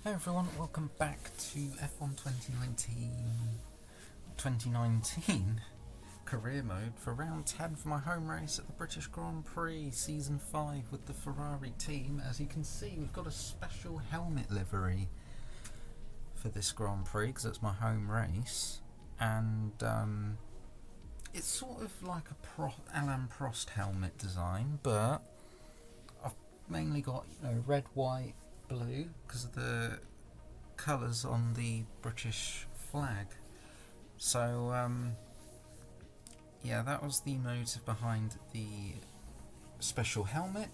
Hey everyone, welcome back to F1 2019 career mode for round 10 for my home race at the British Grand Prix Season 5 with the Ferrari team. As you can see, we've got a special helmet livery for this Grand Prix because it's my home race, and it's sort of like a Alain Prost helmet design, but I've mainly got red, white, blue because of the colours on the British flag. So yeah, that was the motive behind the special helmet.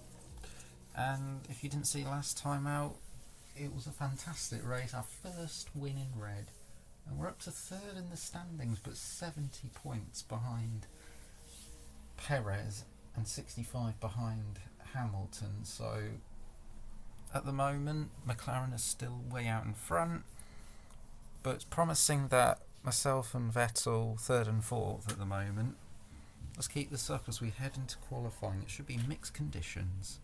And if you didn't see last time out, it was a fantastic race, our first win in red, and we're up to third in the standings but 70 points behind Perez and 65 behind Hamilton. So at the moment, McLaren is still way out in front, but it's promising that myself and Vettel third and fourth at the moment. Let's keep this up as we head into qualifying. It should be mixed conditions.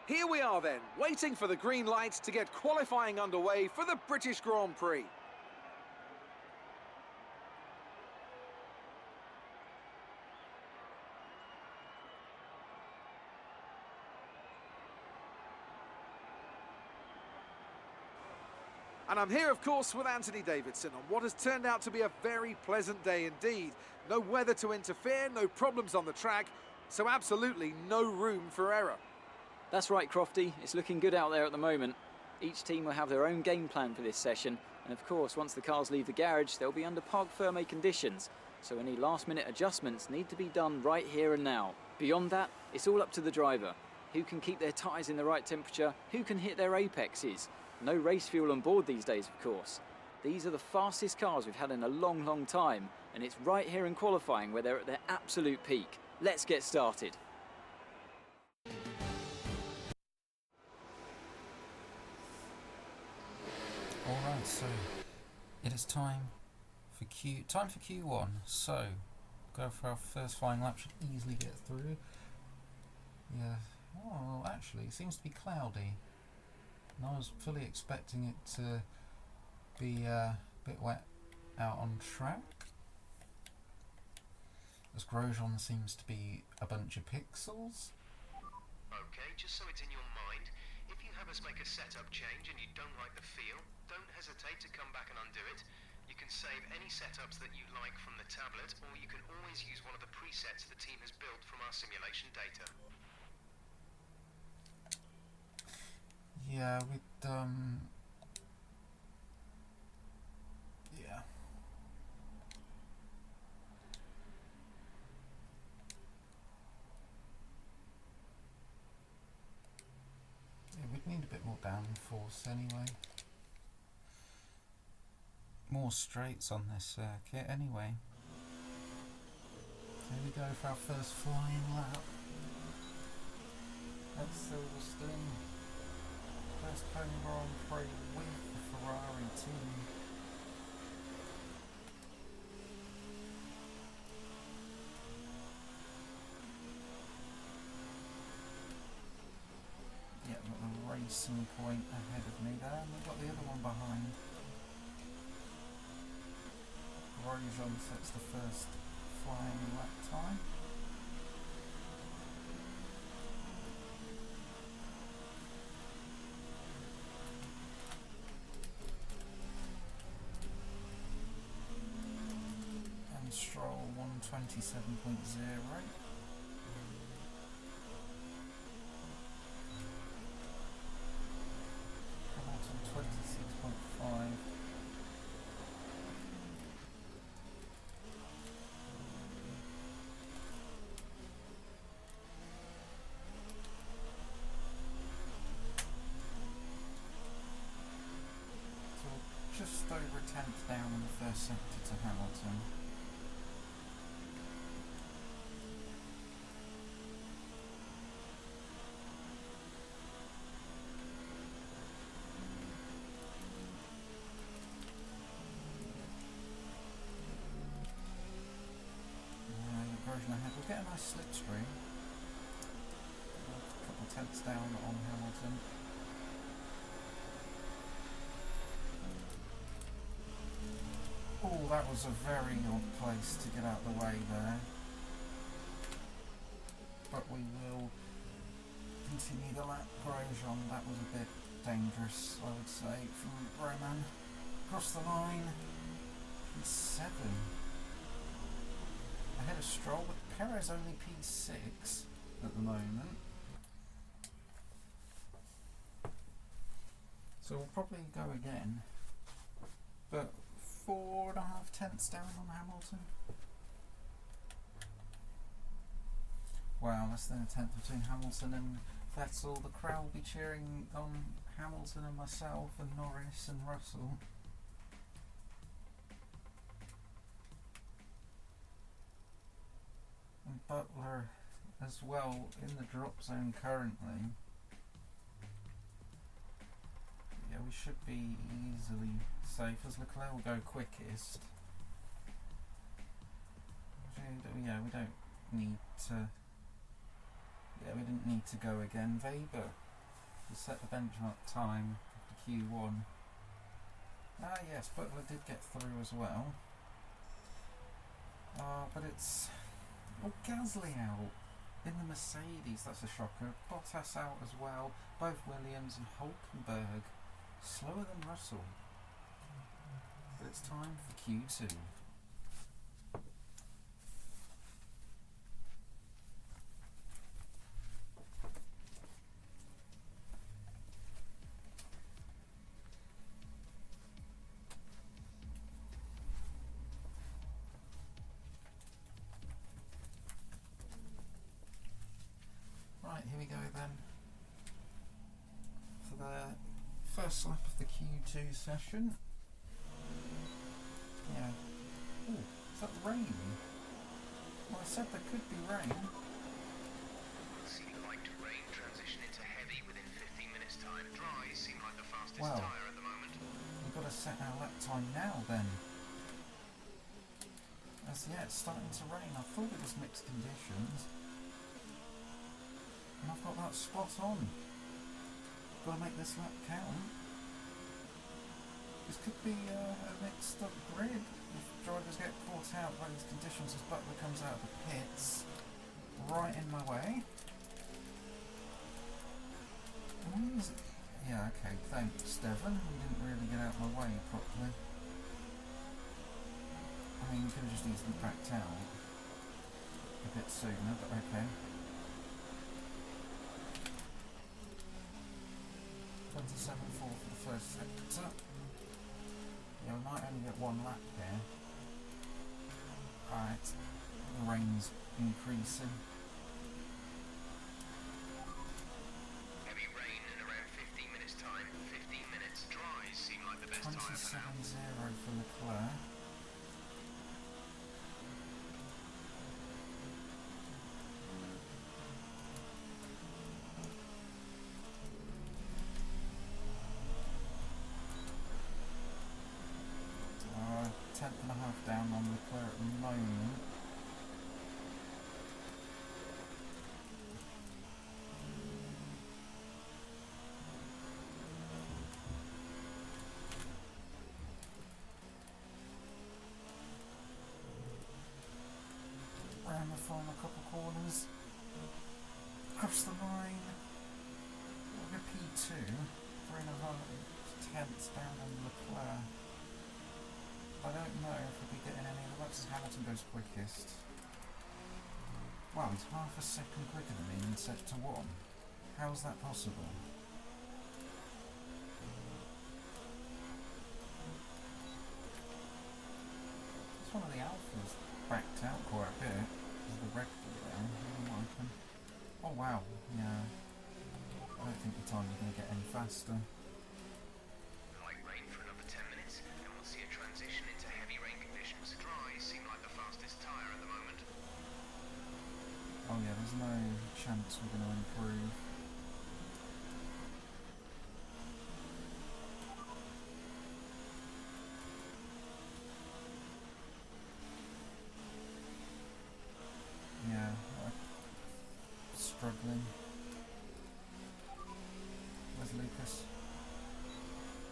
Here we are then, waiting for the green lights to get qualifying underway for the British Grand Prix. And I'm here, of course, with Anthony Davidson on what has turned out to be a very pleasant day indeed. No weather to interfere, no problems on the track, so absolutely no room for error. That's right, Crofty. It's looking good out there at the moment. Each team will have their own game plan for this session, and of course, once the cars leave the garage, they'll be under parc fermé conditions, so any last-minute adjustments need to be done right here and now. Beyond that, it's all up to the driver. Who can keep their tyres in the right temperature? Who can hit their apexes? No race fuel on board these days, of course. These are the fastest cars we've had in a long, long time, and it's right here in qualifying where they're at their absolute peak. Let's get started. Alright, so it is time for Q1. So go for our first flying lap, should easily get through. Yeah, oh, actually it seems to be cloudy, and I was fully expecting it to be a bit wet out on track, as Grosjean seems to be a bunch of pixels. Okay, just so it's in your mind, if you have us make a setup change and you don't like the feel, don't hesitate to come back and undo it. You can save any setups that you like from the tablet, or you can always use one of the presets the team has built from our simulation data. Yeah, with yeah. Yeah, we'd need a bit more downforce anyway. More straights on this circuit anyway. Here we go for our first flying lap at Silverstone. First home Grand Prix with the Ferrari team. Yeah, we've got the racing point ahead of me there, and we've got the other one behind. Grosjean sets the first flying lap time. 27.0. Hamilton 26.5. Just over a tenth down in the first sector to Hamilton. Version ahead. We'll get a nice slipstream. A couple tenths down on Hamilton. Oh, that was a very odd place to get out of the way there. But we will continue the lap. Grosjean, that was a bit dangerous, I would say, from Roman. Across the line, P7. Ahead of Stroll, but Perez only P6 at the moment. So we'll probably go again. But 4.5 tenths down on Hamilton. Wow, less than a tenth between Hamilton and Vettel. The crowd will be cheering on Hamilton and myself and Norris and Russell. And Butler as well in the drop zone currently. Yeah, we should be easily safe as Leclerc will go quickest. Yeah, we don't need to. Yeah, we didn't need to go again. Weber to set the benchmark time for Q1. Ah yes, Butler did get through as well. But it's Gasly out in the Mercedes, that's a shocker. Bottas out as well. Both Williams and Hulkenberg slower than Russell. But it's time for Q2. Right, here we go then. For the first lap of the Q2 session. Yeah. Ooh, is that rain? Well, I said there could be rain. Seemed like rain transition into heavy within 15 minutes time. Dry seemed like the fastest Wow. tyre at the moment. We've got to set our lap time now then. As yeah, it's starting to rain. I thought it was mixed conditions. And I've got that spot on. Got to make this lap count. This could be a mixed up grid if drivers get caught out by these conditions as Butler comes out of the pits. Right in my way. Yeah, okay, thanks Devon. You didn't really get out of my way properly. I mean, you could have just easily backed out a bit sooner, but okay. 27.4 for the first sector. Yeah, we might only get one lap here. Alright, the rain's increasing. Heavy rain in around 15 minutes time. 15 minutes. Dries seem like the best tyre for now. 27.0 for Leclerc. Tenth and a half down on Leclerc at the moment. Round the final couple corners. Across the line. We'll go P2. 3.5 tenths down on Leclerc. I don't know if we'll be getting any of the laps as Hamilton goes quickest. Wow, he's half a second quicker than me in sector 1. How is that possible? It's one of the Alphas backed out quite a bit. There's the Red Bull there. Oh wow, yeah. I don't think the time is going to get any faster. Light rain for another 10 minutes, and we'll see a transition into heavy rain conditions. Dry seem like the fastest tyre at the moment. Oh yeah, there's no chance we're going to improve. Yeah, struggling. Where's Lucas?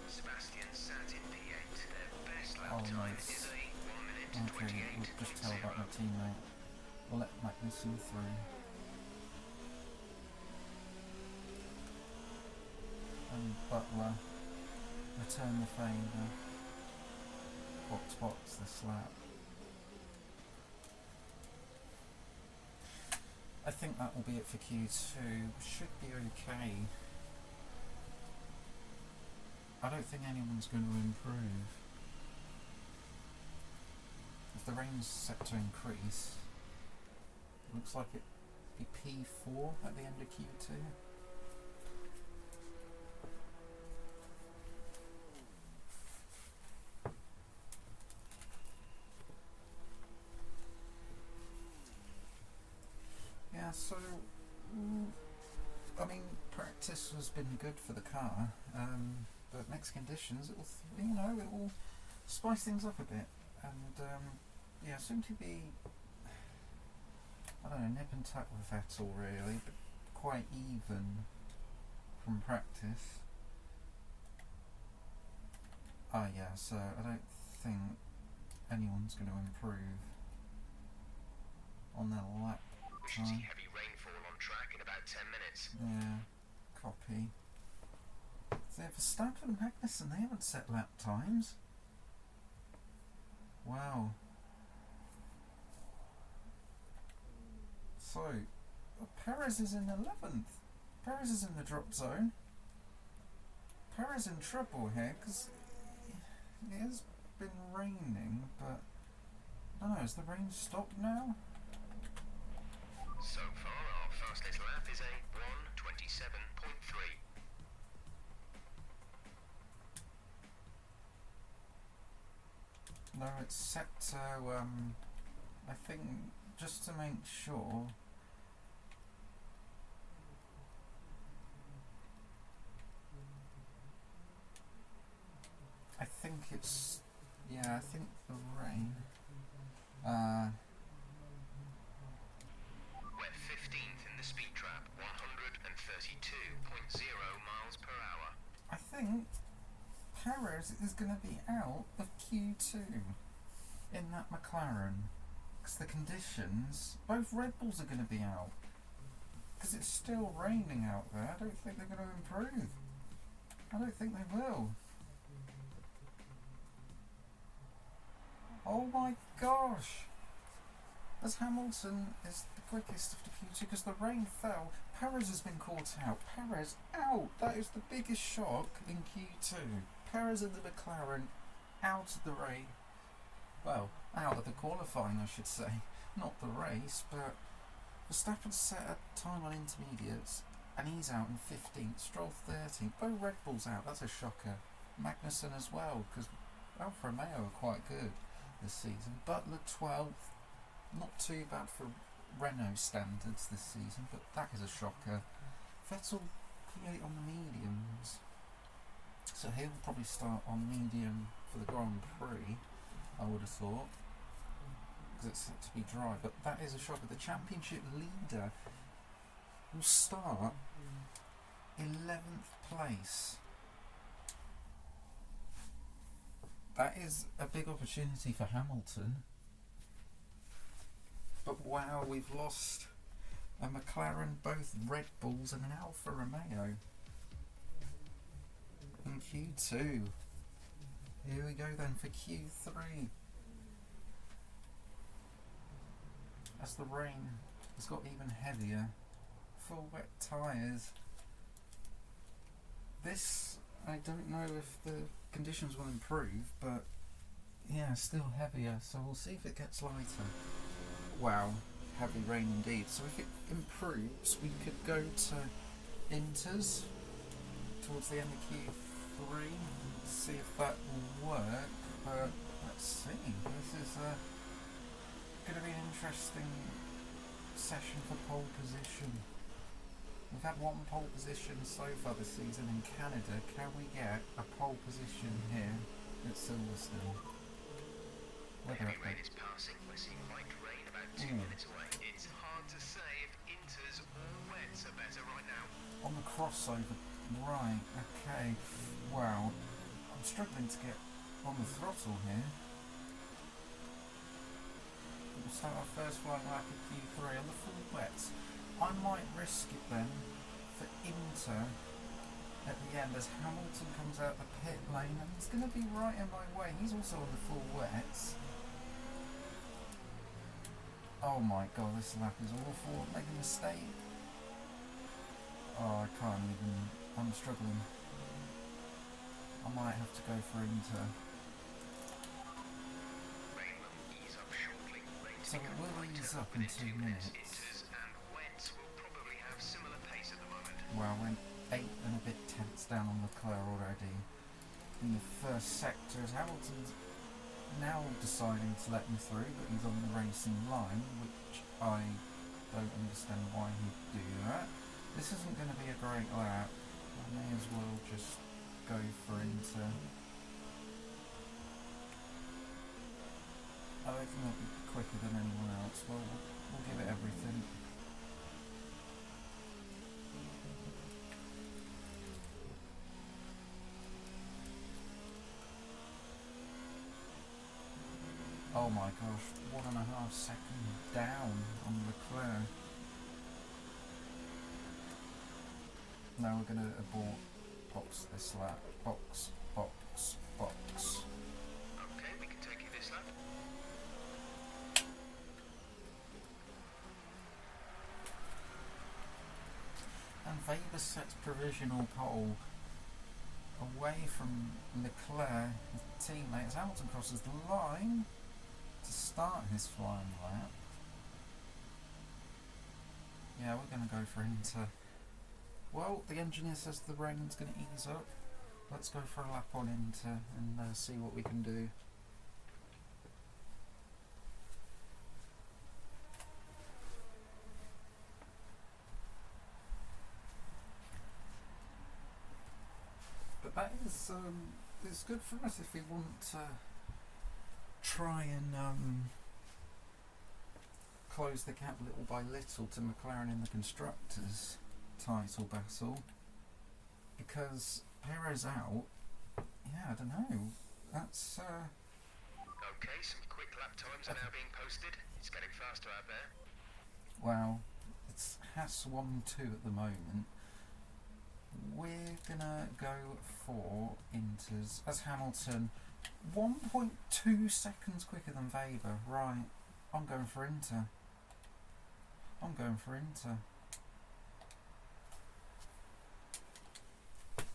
Sebastian sat in P8. Their best lap Oh, time nice. is a 1 minute Okay, we'll just tell about my 28.0. teammate. We'll let Magnussen through. And Butler return the favour. Box this lap. I think that will be it for Q2. Should be okay. I don't think anyone's going to improve. If the rain's set to increase, it looks like it'd be P4 at the end of Q2. Yeah, so I mean, practice has been good for the car, but next conditions, it will spice things up a bit, and yeah, seem to be, I don't know, nip and tuck with Vettel really, but quite even from practice. Oh yeah, so I don't think anyone's going to improve on their lap We should see time. heavy rainfall on track in about 10 minutes. Yeah, copy. So Verstappen and Magnussen, they haven't set lap times. Wow. So, Perez is in 11th. Perez is in the drop zone. Perez in trouble here because it has been raining, but I don't know, has the rain stopped now? So far, our fastest lap is a 1:27.3. No, it's set to, I think, just to make sure. I think it's, yeah, I think the rain. We're 15th in the speed trap, 132.0 miles per hour. I think Perez is going to be out of Q2 in that McLaren. Because the conditions, both Red Bulls are going to be out. Because it's still raining out there. I don't think they're going to improve. I don't think they will. Oh my gosh! As Hamilton is the quickest of the Q2 because the rain fell, Perez has been caught out. Perez out! That is the biggest shock in Q2. Perez in the McLaren out of the race. Well, out of the qualifying, I should say. Not the race, but Verstappen set a time on intermediates and he's out in 15th. Stroll 13th. Both Red Bulls out. That's a shocker. Magnussen as well, because Alfa Romeo are quite good this season. Butler 12th. Not too bad for Renault standards this season, but that is a shocker. Vettel P8 on the mediums. So he'll probably start on medium for the Grand Prix, I would have thought, because it's set to be dry, but that is a shocker. The championship leader will start 11th place. That is a big opportunity for Hamilton. But wow, we've lost a McLaren, both Red Bulls and an Alfa Romeo in Q2. Here we go then for Q3. As the rain It's got even heavier. Full wet tyres. This, I don't know if the conditions will improve, but yeah, still heavier, so we'll see if it gets lighter. Wow, heavy rain indeed. So if it improves, we could go to Inters towards the end of Q3 and see if that will work, but let's see. This is going to be an interesting session for pole position. We've had one pole position so far this season in Canada. Can we get a pole position here at Silverstone? Heavy rain is passing. We're seeing light rain about 2 minutes away. It's hard to say if Inters or wets are better right now. On the crossover, right, okay. Wow, I'm struggling to get on the throttle here. We'll start our first flying lap of Q3 on the full wets. I might risk it then for Inter at the end as Hamilton comes out the pit lane, and he's going to be right in my way. He's also on the full wets. Oh my god, this lap is awful. I'm making a mistake. Oh, I can't even. I'm struggling. I might have to go for Inter. Rain will ease up shortly. So it will ease up in 2 minutes. Inters and wets will probably have similar pace at the moment. Well, we're 8 and a bit tenths down on Leclerc already. In the first sector, as Hamilton's now deciding to let me through, but he's on the racing line, which I don't understand why he'd do that. This isn't going to be a great lap. I may as well just go for Inter. I don't think I'll be quicker than anyone else. Well, we'll give it everything. Oh my gosh, 1.5 seconds down on Leclerc. Now we're going to abort box this lap. Box, box, box. Okay, we can take you this lap. And Weber sets provisional pole away from Leclerc, his teammate, as Hamilton crosses the line to start his flying lap. Yeah, we're going to go for Inter. Well, the engineer says the rain's going to ease up. Let's go for a lap on Inter and see what we can do. But that is it's good for us if we want to try and close the gap little by little to McLaren in the constructors' title battle, because Perez out. Yeah, I don't know. That's Okay, some quick lap times are now being posted. It's getting faster out there. wow. It's Haas 1-2 at the moment. We're gonna go for Inters as Hamilton. 1.2 seconds quicker than Weber. Right, I'm going for Inter. I'm going for Inter.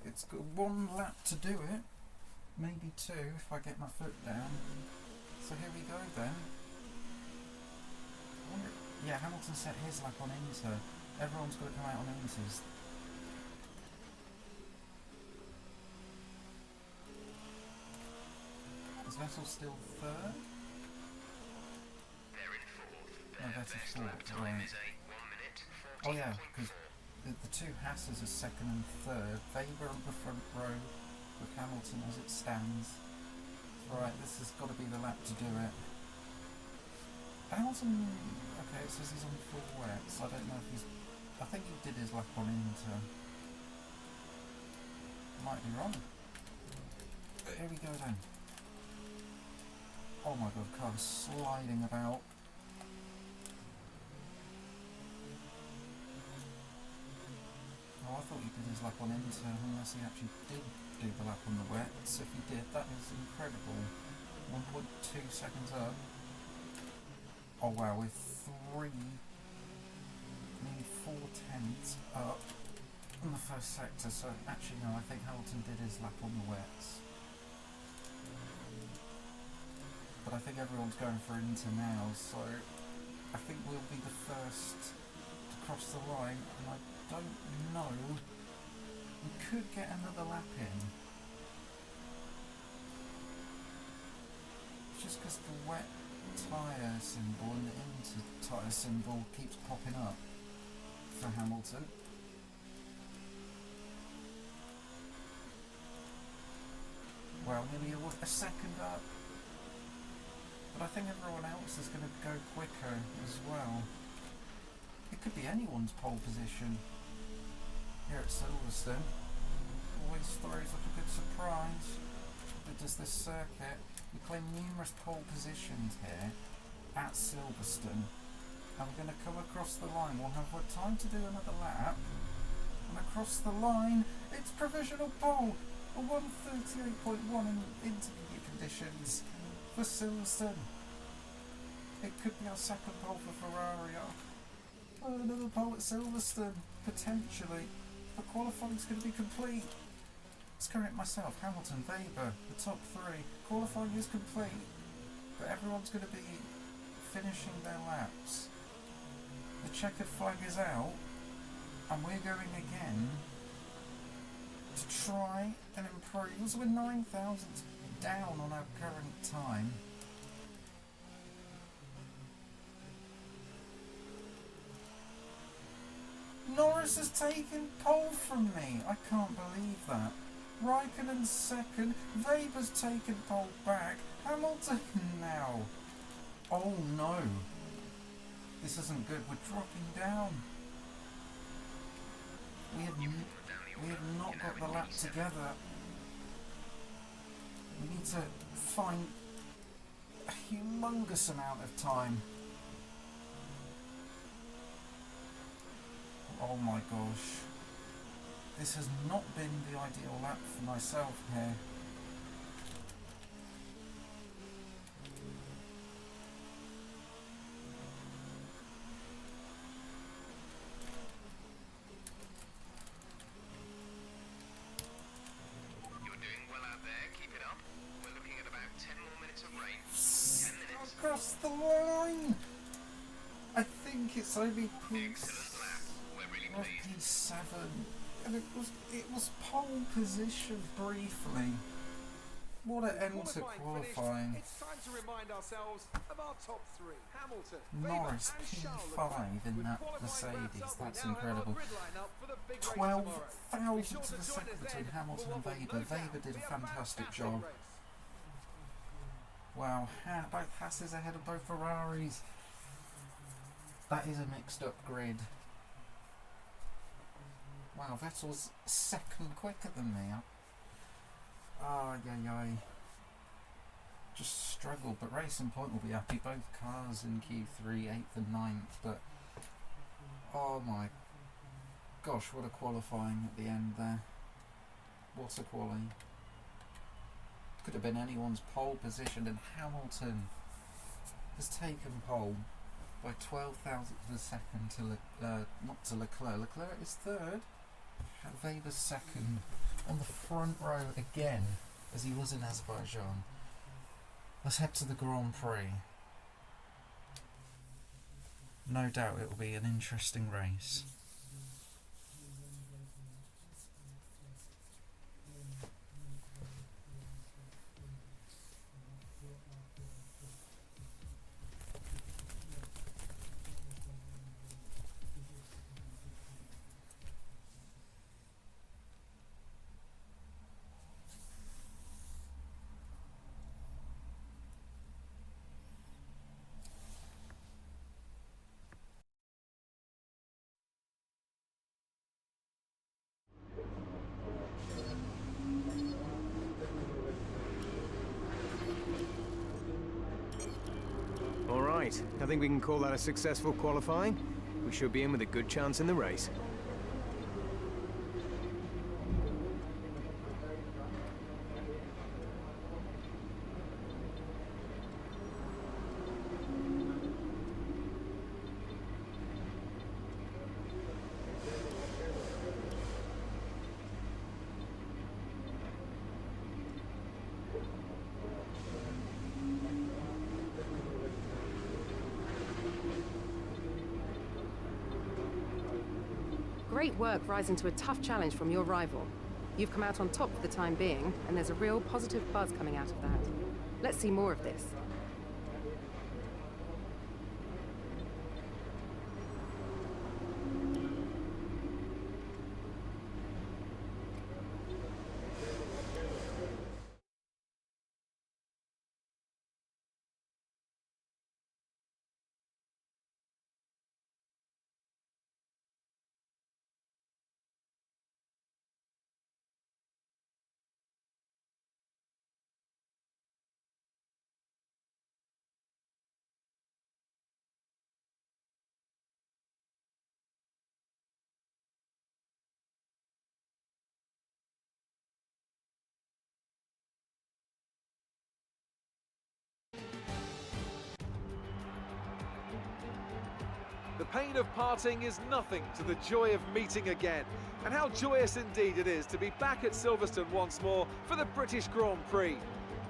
It's got 1 lap to do it, maybe 2 if I get my foot down. So here we go then. Yeah, Hamilton set his lap on Inter. Everyone's got to come out on Inter's. Is Vettel still third? They're in fourth. No, Their Vettel best lap fourth, time right. is a 1 minute 14.4. Oh yeah, because the 2 Hasses are second and third. Weber on the front row with Hamilton as it stands. Right, this has got to be the lap to do it. Hamilton, okay, it says he's on full wets. I don't know if he's... I think he did his lap on Inter. Might be wrong. But here we go then. Oh my god, car's sliding about. Oh, I thought he did his lap on Inter, unless he actually did do the lap on the wets. If he did, that is incredible. 1.2 seconds up. Oh wow, we're 3 nearly 4 tenths up in the first sector, so actually no, I think Hamilton did his lap on the wets. But I think everyone's going for Inter now, so I think we'll be the first to cross the line, and I don't know, we could get another lap in. It's just because the wet tyre symbol and the Inter tyre symbol keeps popping up for Hamilton. Well, maybe a second up. But I think everyone else is going to go quicker as well. It could be anyone's pole position here at Silverstone. Always throws up a good surprise. But does this circuit? We claim numerous pole positions here at Silverstone. And we're going to come across the line. We'll have time to do another lap. And across the line, it's provisional pole. A 1:38.1 in intermediate conditions for Silverstone. It could be our second pole for Ferrari. Oh, another pole at Silverstone, potentially. But qualifying's going to be complete. Let's correct myself. Hamilton, Weber, the top three. Qualifying is complete. But everyone's going to be finishing their laps. The checkered flag is out. And we're going again to try and improve. So we're 9 thousandths down on our current time. Norris has taken pole from me. I can't believe that. Raikkonen second. Weber's taken pole back. Hamilton now. Oh no. This isn't good. We're dropping down. We have not got the lap together. We need to find a humongous amount of time. Oh my gosh. This has not been the ideal lap for myself here. Across the line! I think it's only P7, and it was pole position briefly. What an end to qualifying. It's time to remind ourselves of our top three. Hamilton, Norris P5 in that Mercedes, that's incredible. 12 thousandths of a second between Hamilton and Weber. Weber did a fantastic job. Wow, both Hasses ahead of both Ferraris. That is a mixed up grid. Wow, Vettel's a second quicker than me. Oh, yeah. Just struggled, but Racing Point will be happy. Both cars in Q3, 8th and 9th, but oh my gosh, what a qualifying at the end there. What a quali. Could have been anyone's pole position, and Hamilton has taken pole by 12 thousandths of a second to not to Leclerc. Leclerc is third, Weber's second, on the front row again as he was in Azerbaijan. Let's head to the Grand Prix. No doubt it will be an interesting race. Right, I think we can call that a successful qualifying. We should be in with a good chance in the race. Great work rising to a tough challenge from your rival. You've come out on top for the time being, and there's a real positive buzz coming out of that. Let's see more of this. The pain of parting is nothing to the joy of meeting again. And how joyous indeed it is to be back at Silverstone once more for the British Grand Prix.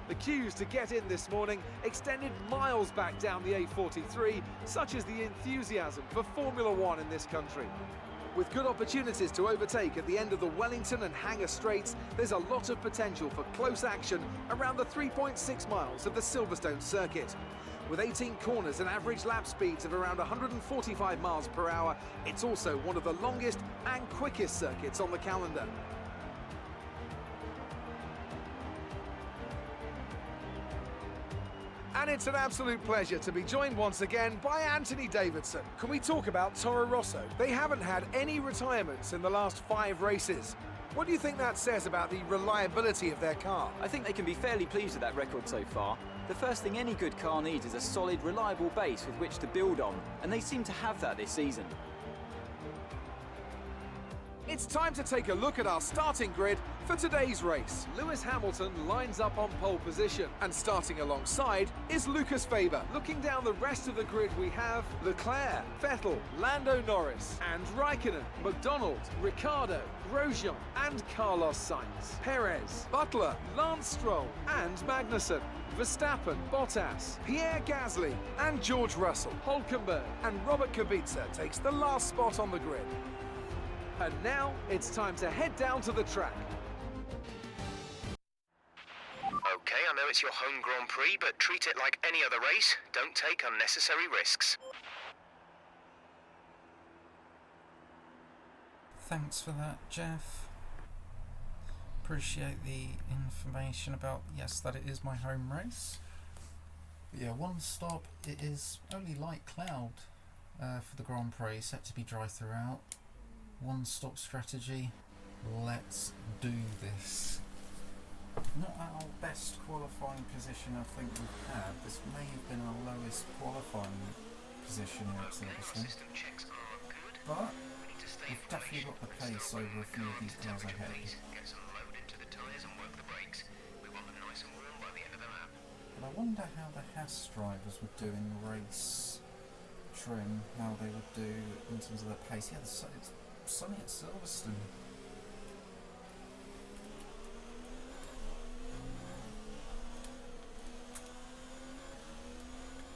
The queues to get in this morning extended miles back down the A43, such is the enthusiasm for Formula One in this country. With good opportunities to overtake at the end of the Wellington and Hangar Straights, there's a lot of potential for close action around the 3.6 miles of the Silverstone circuit. With 18 corners and average lap speeds of around 145 miles per hour, it's also one of the longest and quickest circuits on the calendar. And it's an absolute pleasure to be joined once again by Anthony Davidson. Can we talk about Toro Rosso? They haven't had any retirements in the last 5 races. What do you think that says about the reliability of their car? I think they can be fairly pleased with that record so far. The first thing any good car needs is a solid, reliable base with which to build on, and they seem to have that this season. It's time to take a look at our starting grid for today's race. Lewis Hamilton lines up on pole position, and starting alongside is Lucas Faber. Looking down the rest of the grid, we have Leclerc, Vettel, Lando Norris, and Raikkonen, McDonald, Ricciardo, Grosjean, and Carlos Sainz, Perez, Butler, Lance Stroll, and Magnussen, Verstappen, Bottas, Pierre Gasly, and George Russell. Hülkenberg and Robert Kubica takes the last spot on the grid. And now it's time to head down to the track. Okay, I know it's your home Grand Prix, but treat it like any other race. Don't take unnecessary risks. Thanks for that, Jeff. Appreciate the information about, yes, that it is my home race. But yeah, one stop, it is only light cloud for the Grand Prix, set to be dry throughout. One stop strategy, let's do this. Not our best qualifying position I think we've had. This may have been our lowest qualifying position here at Silverstone. But we've definitely got the pace over a few of these cars ahead. But I wonder how the Haas drivers would do in the race trim, how they would do in terms of their pace. Yeah, it's sunny at Silverstone.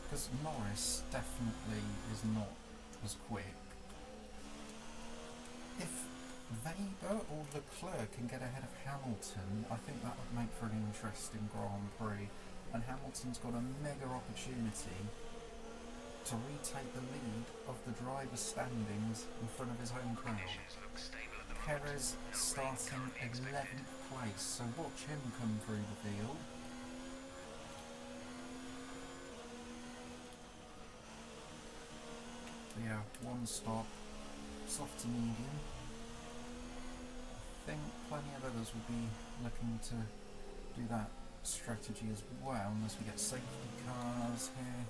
Because Norris definitely is not as quick. If Weber or Leclerc can get ahead of Hamilton, I think that would make for an interesting Grand Prix. And Hamilton's got a mega opportunity to retake the lead of the driver's standings in front of his home crowd. Perez starting 11th place, so watch him come through the field. But yeah, one stop, soft to medium. I think plenty of others will be looking to do that strategy as well, unless we get safety cars here.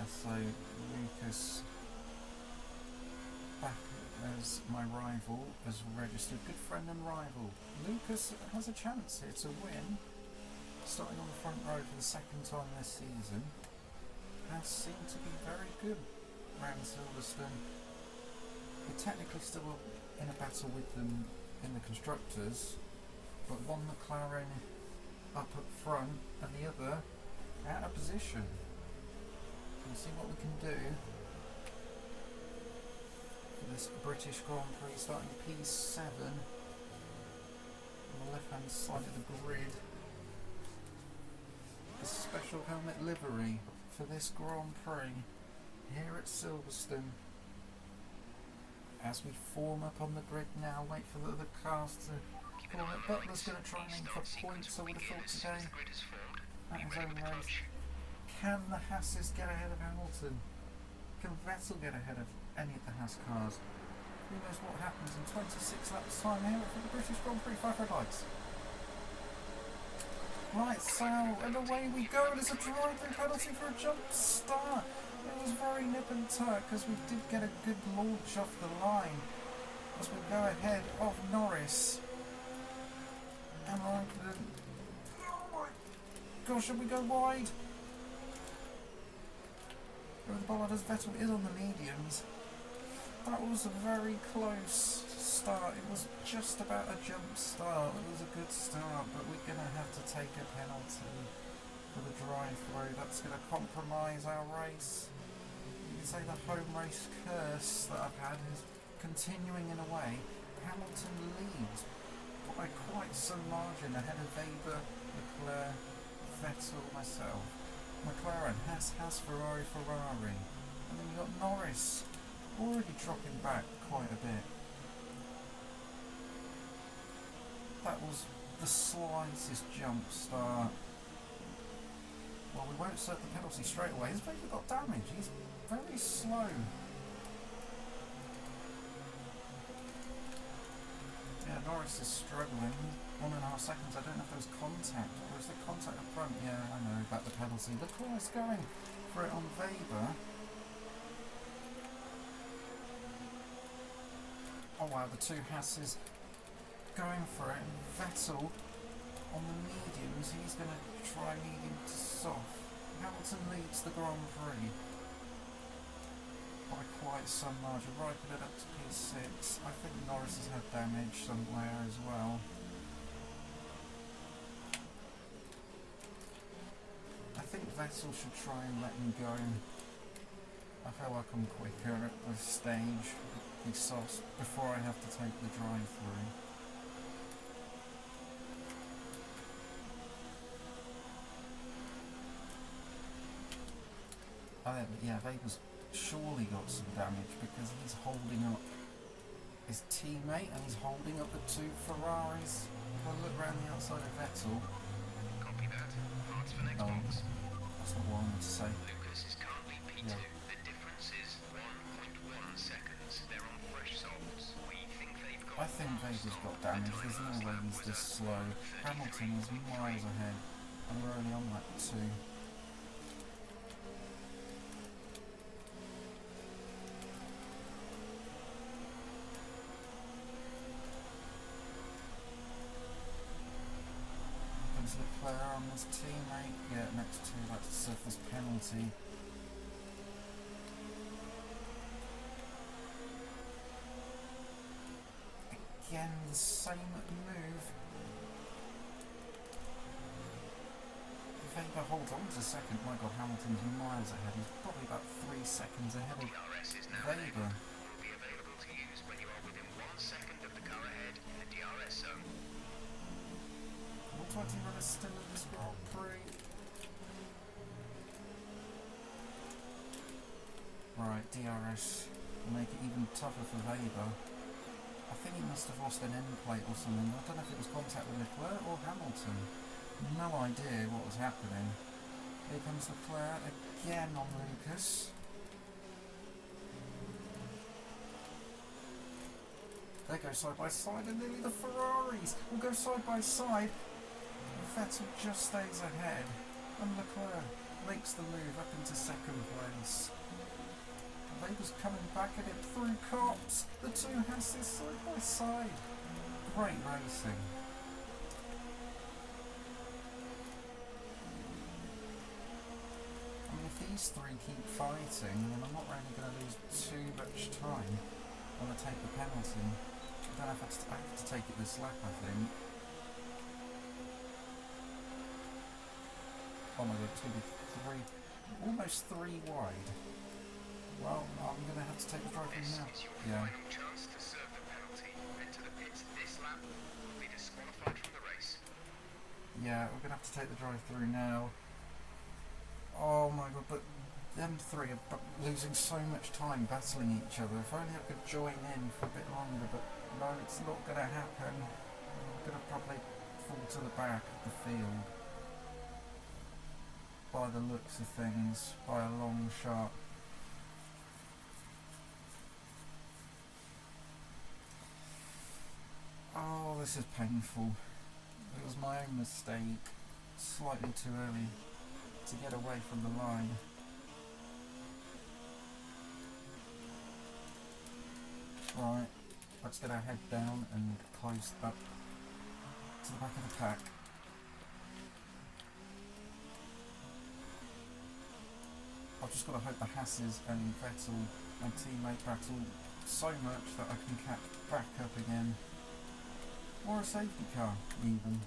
So Lucas, back as my rival, as registered good friend and rival. Lucas has a chance here to win, starting on the front row for the second time this season. Has seemed to be very good around Silverstone. We're technically still in a battle with them in the constructors, but one McLaren up at front and the other out of position. We'll see what we can do for this British Grand Prix, starting P7 on the left hand side of the grid. The special helmet livery for this Grand Prix here at Silverstone. As we form up on the grid now, wait for the other cars to form up. Butler's going to try and aim for points, I would have thought today, at his own race. Can the Hasses get ahead of Hamilton? Can Vettel get ahead of any of the Haas cars? Who knows what happens in 26 laps time here for the British Grand Prix. 5 red lights. Right, so, and away we go. There's a driving penalty for a jump start. It was very nip and tuck because we did get a good launch off the line as we go ahead of Norris. And Raikkonen. Oh my gosh, should we go wide? With Bollard as Vettel is on the mediums. That was a very close start. It was just about a jump start. It was a good start, but we're going to have to take a penalty for the drive-through. That's going to compromise our race. You can say the home race curse that I've had is continuing in a way. Hamilton leads by quite some margin ahead of Weber, Leclerc, Vettel, myself. McLaren, Haas, Ferrari. And then you've got Norris already dropping back quite a bit. That was the slightest jump start. Well, we won't serve the penalty straight away. His Weber got damage. He's very slow. Yeah, Norris is struggling. 1.5 seconds. I don't know if there was contact. Or is there contact up front? Yeah, I know about the penalty. Leclerc's going for it on Weber. Oh wow, the two Hasses going for it. And Vettel on the mediums. He's going to try medium to soft. Hamilton leads the Grand Prix by quite some margin. Raikkonen up to P6. I think Norris has had damage somewhere as well. I think Vettel should try and let him go. I feel like I'm quicker at this stage. He's soft before I have to take the drive-through. Yeah, Weber's surely got some damage because he's holding up his teammate and he's holding up the two Ferraris. If I look around the outside of Vettel. Copy that. Parts for next box. That's not what I wanted to say. Lucas is currently P2. Yeah. The difference is 1.1 seconds. They're on fresh softs. We think they've got. I think Weber's got damage. There's no way he's this slow. Hamilton is miles ahead and we're only on lap 2. Leclerc on his teammate. Yeah, next to that's the surface penalty. Again, the same move. Weber holds on to second. My God, Hamilton's miles ahead. He's probably about 3 seconds ahead of DRS is now Weber. will be available to use when you are within 1 second of the car ahead in the DRS zone. Will 20 runners still in this Grand Prix? Right, DRS will make it even tougher for Weber. I think he must have lost an end plate or something. I don't know if it was contact with Leclerc or Hamilton. No idea what was happening. Here comes Leclerc again on Lucas. They go side by side and nearly the Ferraris will go side by side. Vettel just stays ahead and Leclerc makes the move up into second place. Weber's coming back at it through cops. The two Hasses side by side. Great racing. I mean, if these three keep fighting, then I'm not really going to lose too much time when I take the penalty. I don't know if I have to take it this lap, I think. Oh my god, it's going to be almost three wide. Well, I'm going to have to take the drive in now. This is your Yeah. final chance to serve the penalty. Enter the pits this lap, will be disqualified from the race. Yeah, we're going to have to take the drive through now. Oh my god, but them three are losing so much time battling each other. If only I could join in for a bit longer, but no, it's not going to happen. I'm going to probably fall to the back of the field. By the looks of things, by a long shot. Oh, this is painful. It was my own mistake. Slightly too early to get away from the line. Right, let's get our head down and close up to the back of the pack. I've just got to hope the Hasses and Vettel, my teammate, battle so much that I can catch back up again. Or a safety car, even.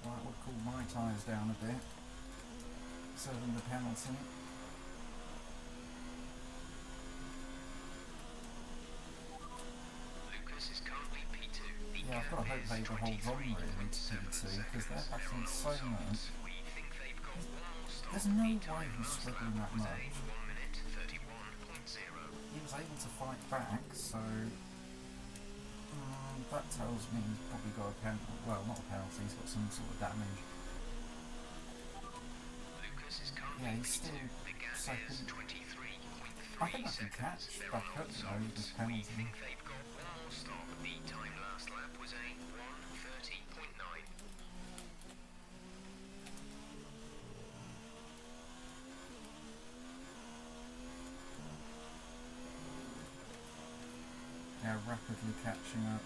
Right, we'll cool my tyres down a bit. Serving the penalty. Lucas is currently P2. The Yeah, I've got to hope gap is Vader holds on 23.7 really to P2 because they're seconds. battling They're so on all much. softs. We think they've got one more stop. There's no The way time he's last struggling lap that was a much. 1 minute 31.0. He was able to fight back, so that tells me he's probably got a penalty. Well, not a penalty, he's got some sort of damage. Lucas is currently Yeah, he's P2. still The gap is second. 23.3 I think I can seconds. catch They're back on up all though with this softs. We penalty. think they've got one more stop. The time last lap was a 1:30.9. Yeah, rapidly catching up.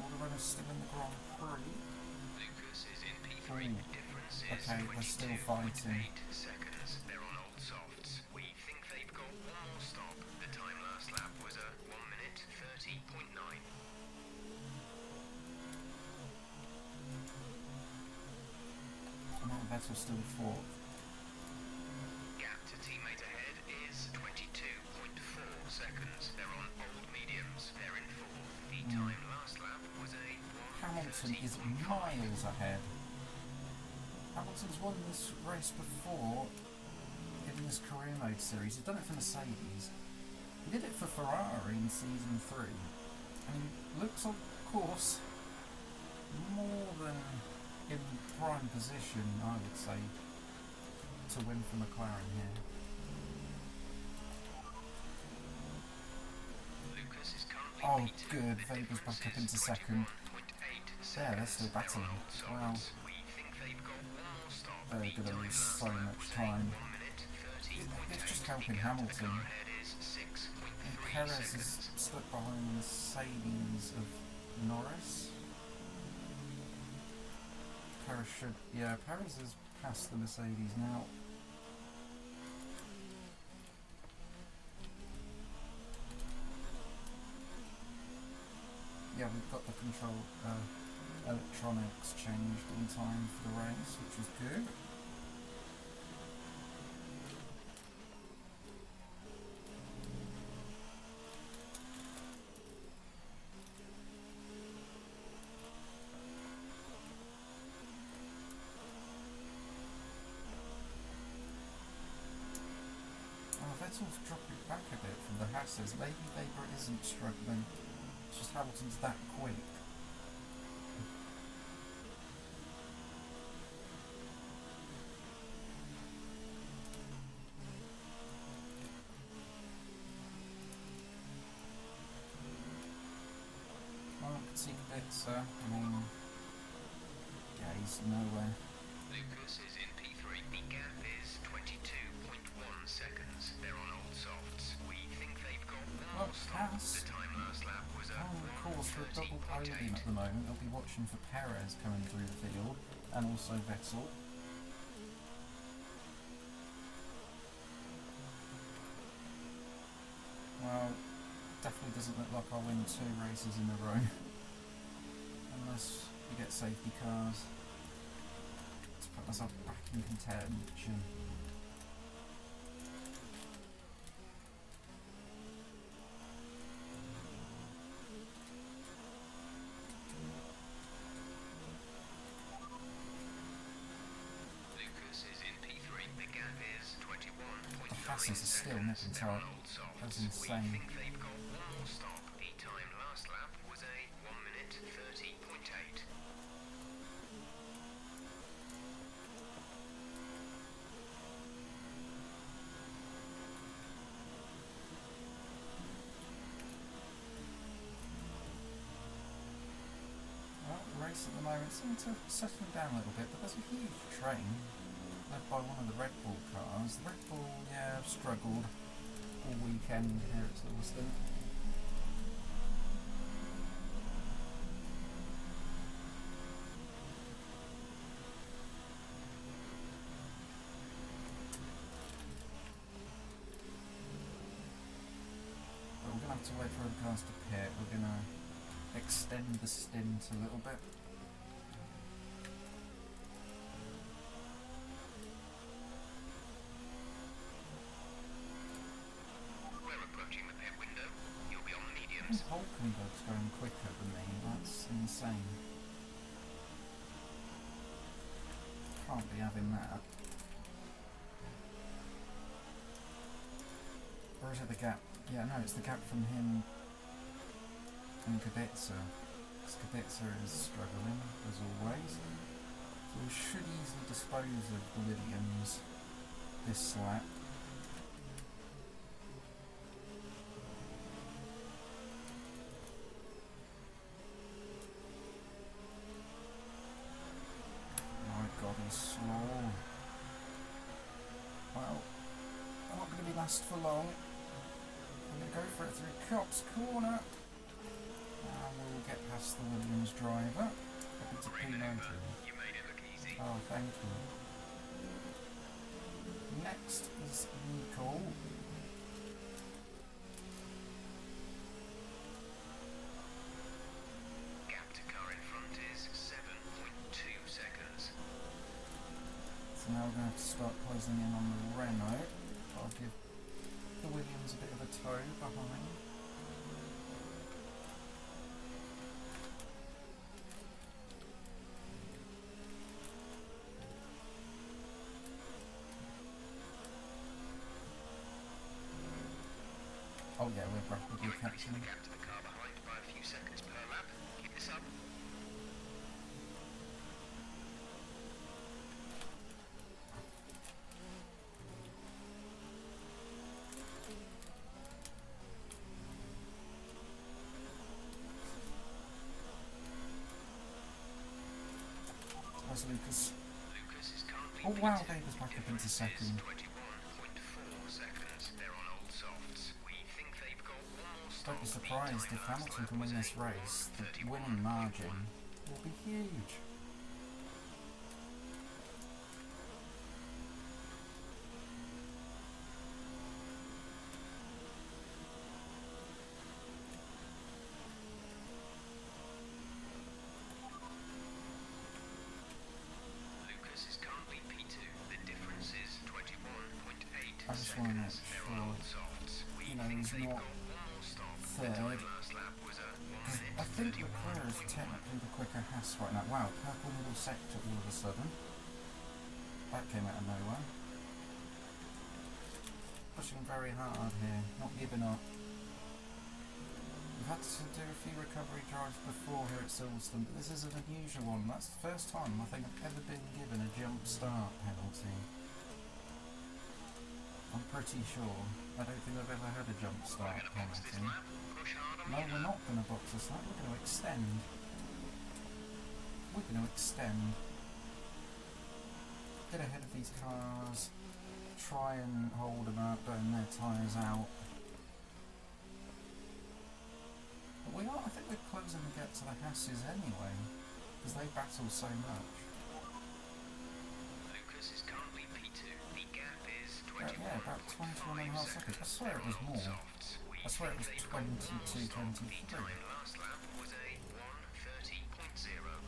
All the runners still in the Grand Prix. Lucas is in P3. Ooh. Difference is Okay, they're still fighting. 22.8 seconds. They're on old softs. We think they've got one more stop. The time last lap was a 1 minute 30.9. And that Vettel's still fourth. Gap to teammate ahead is 22.4 seconds. They're on old mediums. They're in fourth. The time last lap was a 1:30.5. Hamilton is miles ahead. Hamilton's won this race before in this career mode series. He's done it for Mercedes. He did it for Ferrari in season 3. And he looks on course more than in prime position, I would say, to win for McLaren here. Lucas is currently Oh, P2. good. The Vader's difference back up is into second. 21.8 There, they're seconds. still battling. They're on old Wow. softs. We think they've got one more stop. They're The going to time lose last so lap much was a time. 1 minute 30.8. It's just The helping gap to the Hamilton. car ahead is 6.3 And Perez is seconds. stuck behind the Mercedes of Norris. Perez should... Yeah, Perez has passed the Mercedes now. Yeah, we've got the control electronics changed in time for the race, which is good. Vettel's dropping back a bit from the Hasses. Maybe Weber isn't struggling. It's just Hamilton's that quick. Well, I can see a bit, sir. I mean, yeah, he's nowhere. Lucas is in P3. The gap is 22.1 seconds. They're on old softs. We think Haas on course for a double podium at the moment. They'll be watching for Perez coming through the field and also Vettel. Well, definitely doesn't look like I'll win 2 races in a row unless we get safety cars to put myself back in contention. The Hassans are still nipping tight. That's insane. We think they've got one more stop. The time last lap was a 1 minute 30.8. Well, the race at the moment seems to settle down a little bit, but there's a huge train led by one of the Red Bull cars. The Red Bull, yeah, have struggled all weekend here at Silverstone. But we're going to have to wait for the cars to pit. We're going to extend the stint a little bit. Hulkenberg's going quicker than me, that's insane. Can't be having that. Or is it the gap? Yeah, no, it's the gap from him and Kubica. Because Kubica is struggling, as always. So we should easily dispose of the Williams this lap. Slow. Well, I'm not going to be last for long. I'm going to go for it through Cops Corner. And we'll get past the Williams driver. Up into P90. You made it look easy. Oh, thank you. Next is Nico. Now we're going to have to start closing in on the Renault. I'll give the Williams a bit of a tow behind. Oh yeah, we're rapidly catching. The gap to the car behind by a few seconds per lap. Keep this up. Where's Lucas? Lucas is currently Oh wow, Davis back up into second. 21.4 seconds. They're on old softs. We think they've got one more stop. Don't be surprised if Hamilton can win this race. The winning margin will be huge. I just want to make sure, you know, he's not third. I think Leclerc is technically the quicker Haas right now. Wow, purple middle sector all of a sudden. That came out of nowhere. Pushing very hard here, not giving up. We've had to do a few recovery drives before here at Silverstone, but this is an unusual one. That's the first time I think I've ever been given a jump start penalty. I'm pretty sure. I don't think I've ever had a jump start penalty. No, we're not going to box this lap. We're going to extend. We're going to extend. Get ahead of these cars. Try and hold them up, burn their tyres out. But we are, I think we're closing the gap to the Hasses anyway, because they battle so much. Lucas is currently P2. The gap is Yeah, about 21.5 seconds. I swear it was more. I swear it was 22, 23. The time last lap was a 1:30.0.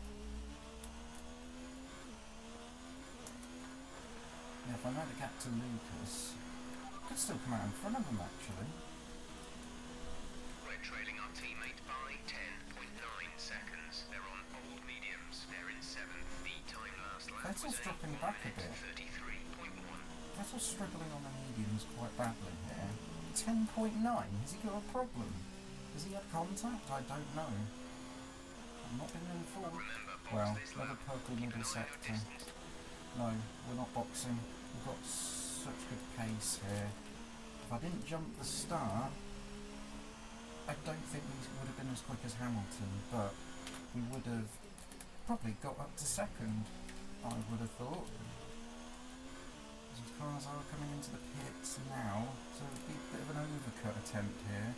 Yeah, if I know the gap to Lucas, I could still come out in front of him actually. We're trailing our teammate by 10.9 seconds. They're on old mediums. They're in 7th. The time last lap Vettel's was a dropping back a bit. 33.1. Vettel's struggling on the mediums quite badly here. 10.9? Has he got a problem? Has he had contact? I don't know. I've not been informed. Remember, box Well, this another lap. purple Keep an middle eye on your sector. distance. No, we're not boxing. We've got such good pace here. If I didn't jump the start, I don't think we would have been as quick as Hamilton, but we would have probably got up to second, I would have thought. As cars are coming into the pits now, so it'll be a bit of an overcut attempt here.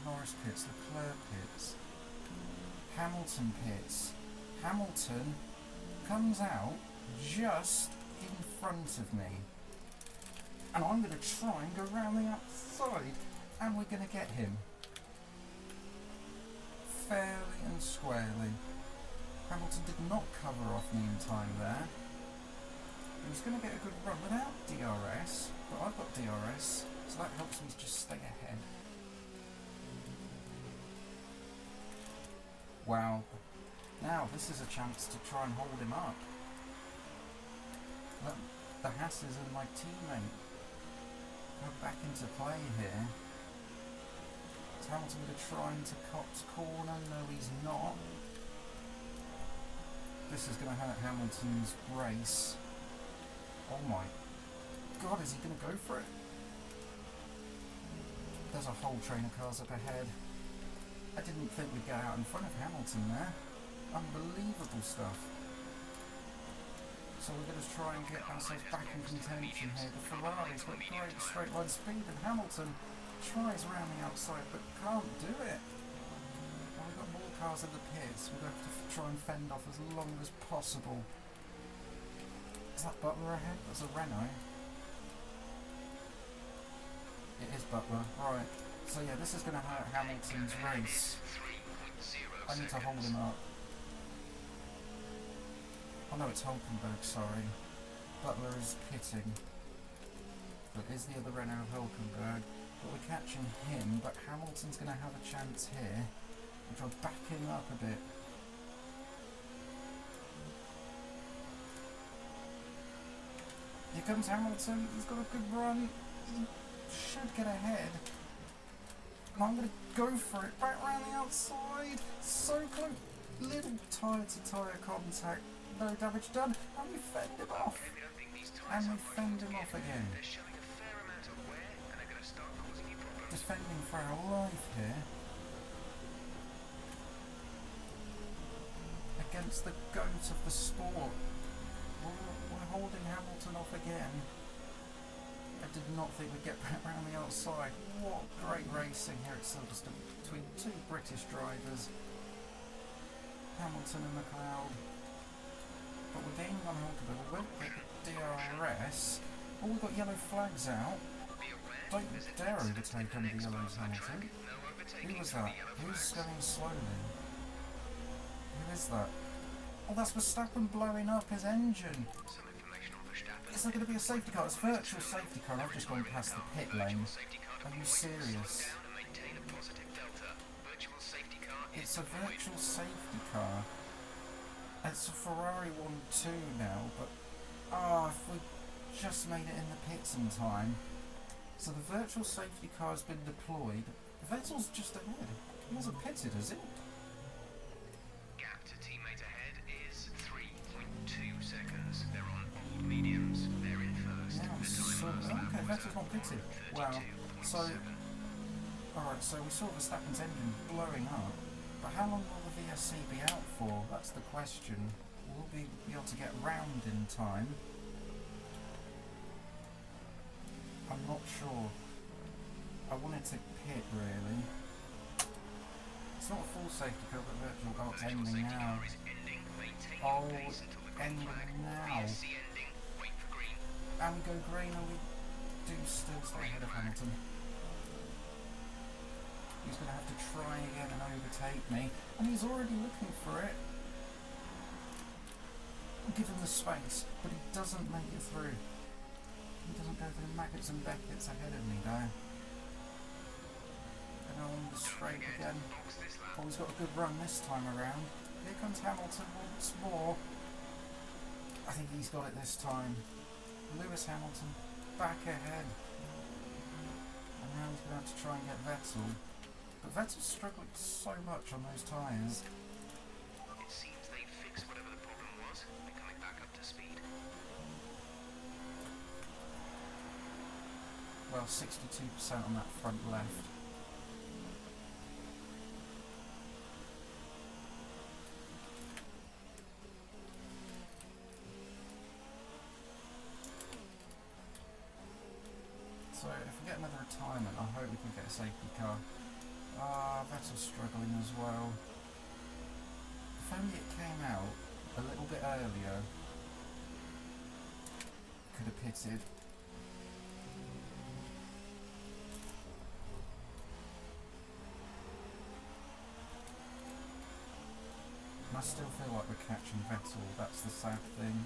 Norris pits, Leclerc pits, Hamilton pits. Hamilton comes out just in front of me. And I'm going to try and go round the outside, and we're going to get him. Fairly and squarely. Hamilton did not cover off me in time there. He was going to get a good run without DRS, but I've got DRS, so that helps me just stay ahead. Wow. Now this is a chance to try and hold him up. Look, the Hasses and my teammate come back into play here. Is Hamilton going to try into Cops corner? No, he's not. This is going to hurt Hamilton's race. Oh my god, is he going to go for it? There's a whole train of cars up ahead. I didn't think we'd get out in front of Hamilton there. Unbelievable stuff. So we're going to try and get ourselves back in contention here. The Ferrari's got great straight line speed, and Hamilton tries around the outside but can't do it. Well, we've got more cars in the pits. We're going to have to try and fend off as long as possible. Is that Butler ahead? That's a Renault. It is Butler. Right. So yeah, this is going to hurt Hamilton's race. I need to hold him up. Oh no, it's Hulkenberg, sorry. Butler is pitting. But it is the other Renault of Hulkenberg. But we're catching him, but Hamilton's going to have a chance here. I'll try backing up a bit. Here comes Hamilton. He's got a good run. He should get ahead. And I'm going to go for it. Back round the outside. So close. Little tyre-to-tyre contact. No damage done. And we fend him off. And we fend him off again. Defending for our life here. Against the goat of the sport. We're holding Hamilton off again. I did not think we'd get back round the outside. What great racing here at Silverstone between two British drivers. Hamilton and McLeod. But we're gaining on Hulkenberg. We won't get the DRS. Oh, we've got yellow flags out. Don't dare overtake under the yellows, Hamilton. Who was that? Who's going slowly? Who is that? Oh, that's Verstappen blowing up his engine. Is there going to be a safety car? It's a virtual safety car. I've just gone past the pit lane. Are you serious? It's a virtual safety car. It's a Ferrari 1-2 now, but if we just made it in the pits in time. So the virtual safety car has been deployed. Vettel's just ahead. He hasn't pitted, has he? Gap to teammate ahead is 3.2 seconds. They're on old mediums. They're in first. Okay, Vettel's not pitted. Wow. So, alright, so we saw Verstappen's engine blowing up. But how long will the VSC be out for? That's the question. Will we be able to get round in time? I'm not sure. I wanted to pit, really. It's not a full safety car, but virtual. Oh, it's Virtual ending safety now. car is ending. Maintain Oh, your pace until the green ending flag. now. VSC ending. Wait for green. And we go green, and we do still stay ahead of Hamilton. He's going to have to try again and overtake me, and he's already looking for it. Give him the space, but he doesn't make it through. He doesn't go through. Maggots and Beckett's ahead of me though. And on the straight again. Oh, he's got a good run this time around. Here comes Hamilton once more. I think he's got it this time. Lewis Hamilton back ahead. And now he's going to have to try and get Vettel. But Vettel's struggling so much on those tyres. It seems they fixed whatever the problem was. They're coming back up to speed. Well, 62% on that front left. So if we get another retirement, I hope we can get a safety car. Vettel's struggling as well. If only it came out a little bit earlier, could have pitted. And I still feel like we're catching Vettel, that's the sad thing.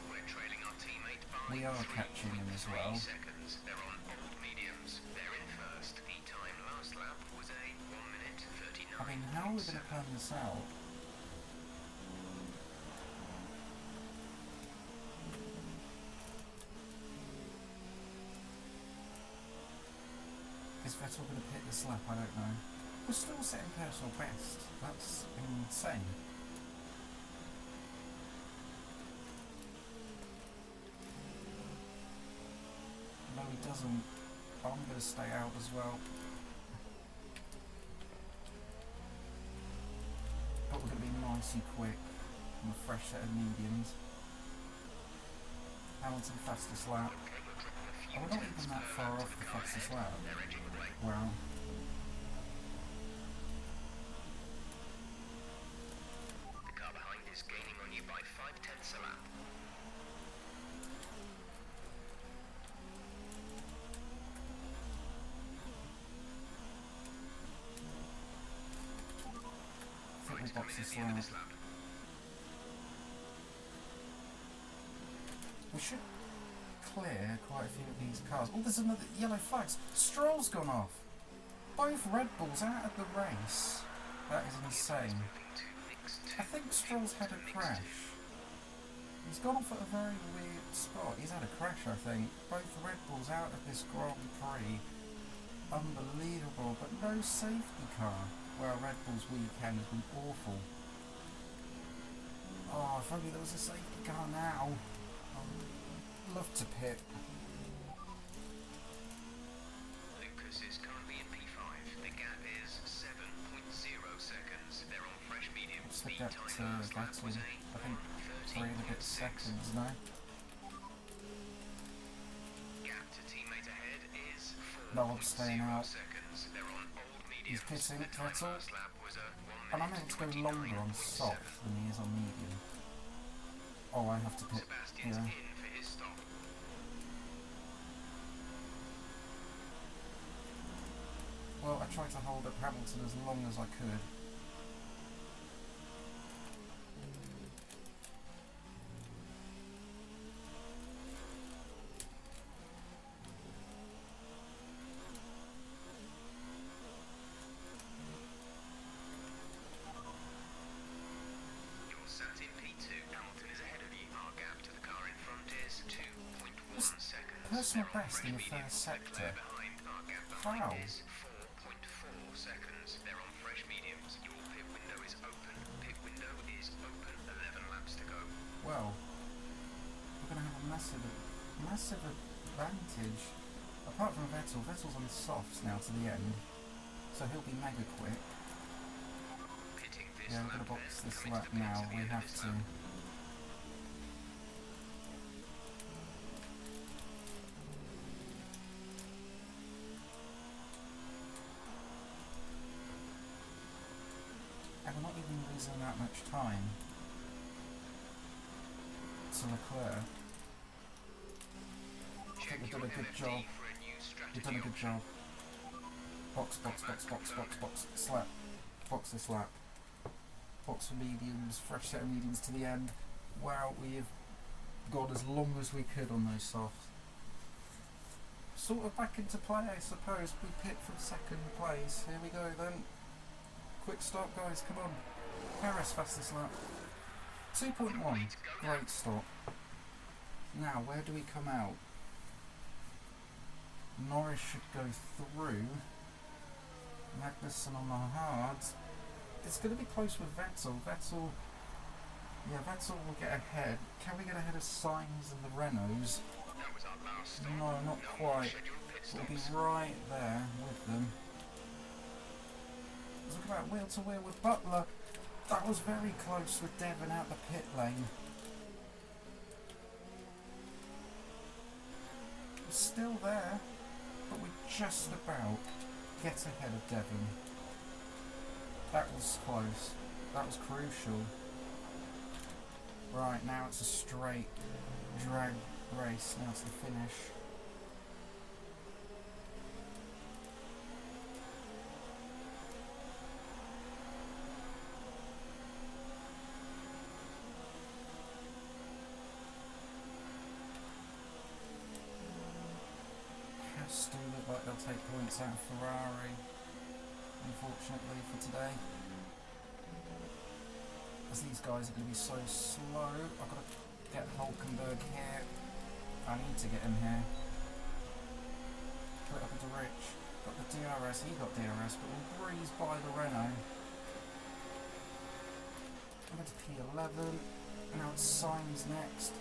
We're trailing our teammate by We are catching him as 3 well. seconds. They're on old mediums. They're in first. The time last lap was a 1 minute 39. I mean, how are we going to plan this out? Is Vettel going to pick this lap? I don't know. We're still setting personal best. That's insane. No, he doesn't. I'm going to stay out as well. But we're going to be nicey quick on a fresh set of mediums. Hamilton fastest lap. Oh, we're not even that far off the fastest lap. Wow. The car behind is gaining on you by 5/10 a lap. I think we'll box this At the end of lap. this lap. We should clear quite a few of these cars. Oh, there's another yellow flags. Stroll's gone off. Both Red Bulls out of the race. That is insane. I think Stroll's had a crash. He's gone off at a very weird spot. He's had a crash, I think. Both Red Bulls out of this Grand Prix. Unbelievable, but no safety car. Well, Red Bull's weekend has been awful. Oh, if only there was a safety car now. I'd love to pit. Lucas is currently in P5. The gap is 7.0 seconds. They're on fresh medium. What's the Speed gap time to last lap Vettel? was a I think 3 and a bit 1:13.6. seconds now. Gap to teammate ahead is 4.0 No, I'm staying out. seconds. They're on old He's mediums. pitting, The time Vettel. last lap was a 1 And I'm minute able to go longer on 29.7. soft than he is on medium. Oh, I have to pit. Sebastian's Yeah. in for his stop. Well, I tried to hold up Hamilton as long as I could. You're sat in P2. Hamilton is ahead of you. Our gap to the car in front is 2.1 seconds. Personal They're on best fresh in the medium. first The sector. player behind. Our gap How? behind is 4.4 seconds. They're on fresh mediums. Your pit window is open. Pit window is open. 11 laps to go. Well, we're going to have a massive advantage. Apart from Vettel, Vettel's on softs now to the end, so he'll be mega quick. Pitting this Yeah, I'm lap going to box then. this Coming to lap the pits now, at the we end of have this to. lap. not even losing that much time to Leclerc. I think we've done a good job. We've done a good job. Box, box, box, box, box, box, slap. Box this lap. Box for mediums, fresh set of mediums to the end. Wow, we have gone as long as we could on those softs. Sort of back into play, I suppose. We pit from second place. Here we go then. Quick stop, guys, come on. Paris fastest lap. 2.1. Great stop. Now, where do we come out? Norris should go through. Magnussen on the hards. It's going to be close with Vettel. Vettel will get ahead. Can we get ahead of Sainz and the Renaults? No, not quite. We'll be right there with them. Let's look about wheel to wheel with Butler. That was very close with Devon out the pit lane. We're still there, but we just about get ahead of Devon. That was close. That was crucial. Right, now it's a straight drag race now to the finish. Has to look like they'll take points out of Ferrari, unfortunately for today. As these guys are going to be so slow, I've got to get Hulkenberg here. I need to get him here. Put it up into Rich. Got the DRS, he got DRS, but we'll breeze by the Renault. I'm going to P11, and now it's Sainz next.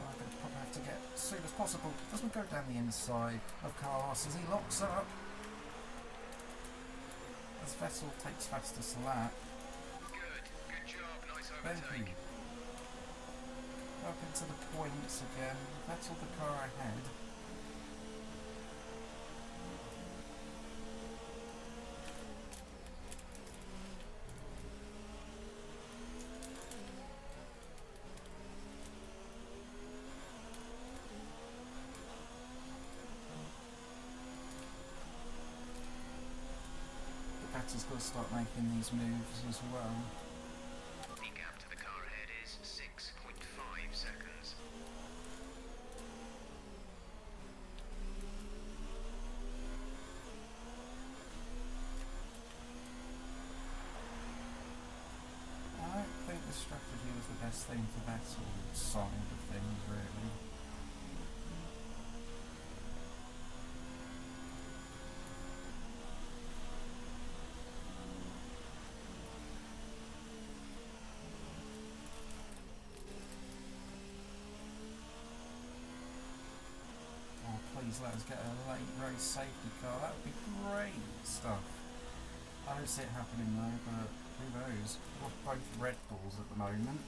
I'm going to probably have to get as soon as possible as we go down the inside of Carlos as he locks up. As Vettel takes fastest lap. Good job, nice Thank overtake. you. Up into the points again. Vettel the car ahead. Vettel's got to start making these moves as well. The gap to the car ahead is 6.5 seconds. I don't think the strategy was the best thing for Vettel side of things, really. Please let us get a late race safety car. That would be great stuff. I don't see it happening though, but who knows? We're both Red Bulls at the moment.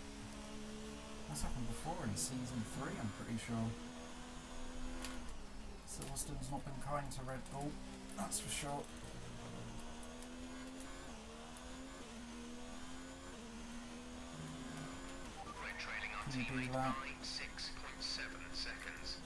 That's happened before in season 3, I'm pretty sure. Silverstone's not been kind to Red Bull, that's for sure. We're trailing our Can you teammate do that? by 6.7 seconds.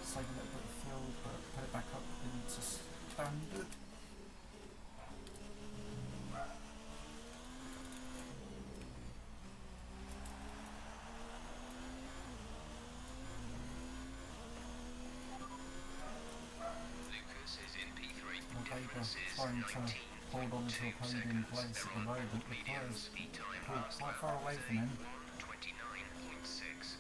Save a little bit of fuel, but put it back up into standard. Lucas is in P3. Weber Difference is trying to hold on to a 19.2 podium seconds. place at the They're on moment. medium Leclerc's speed time pulled last quite lap far away was from him. 1:29.6.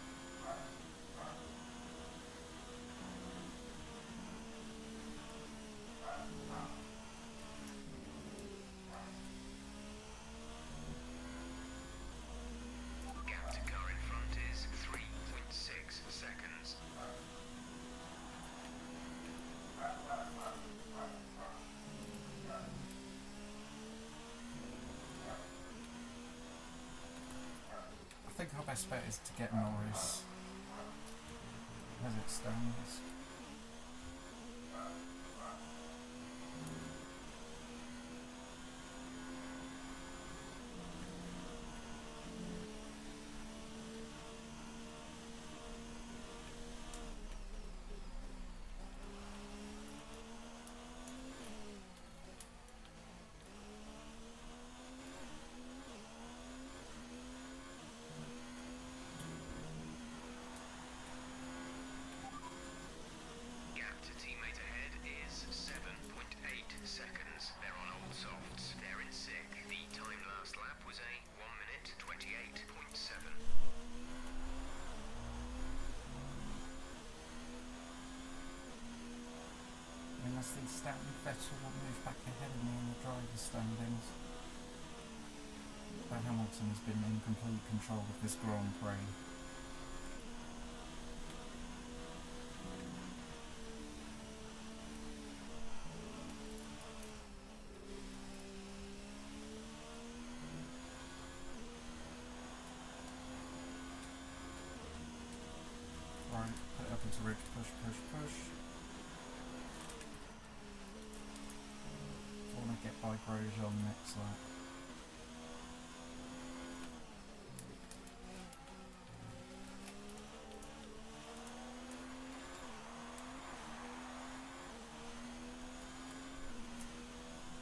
Gap to car in front is 3.6 seconds. best bet is to get Norris as it stands. Gap to teammate ahead is 7.8 seconds. They're on old softs. They're in sixth. The time last lap was a 1 minute 28.7. Unless the Stanley Vettel will move back ahead of me in the driver's standings. But Hamilton has been in complete control of this Grand Prix. Right, put it up into ridge, push, push, push. I want to get by Grosjean next lap.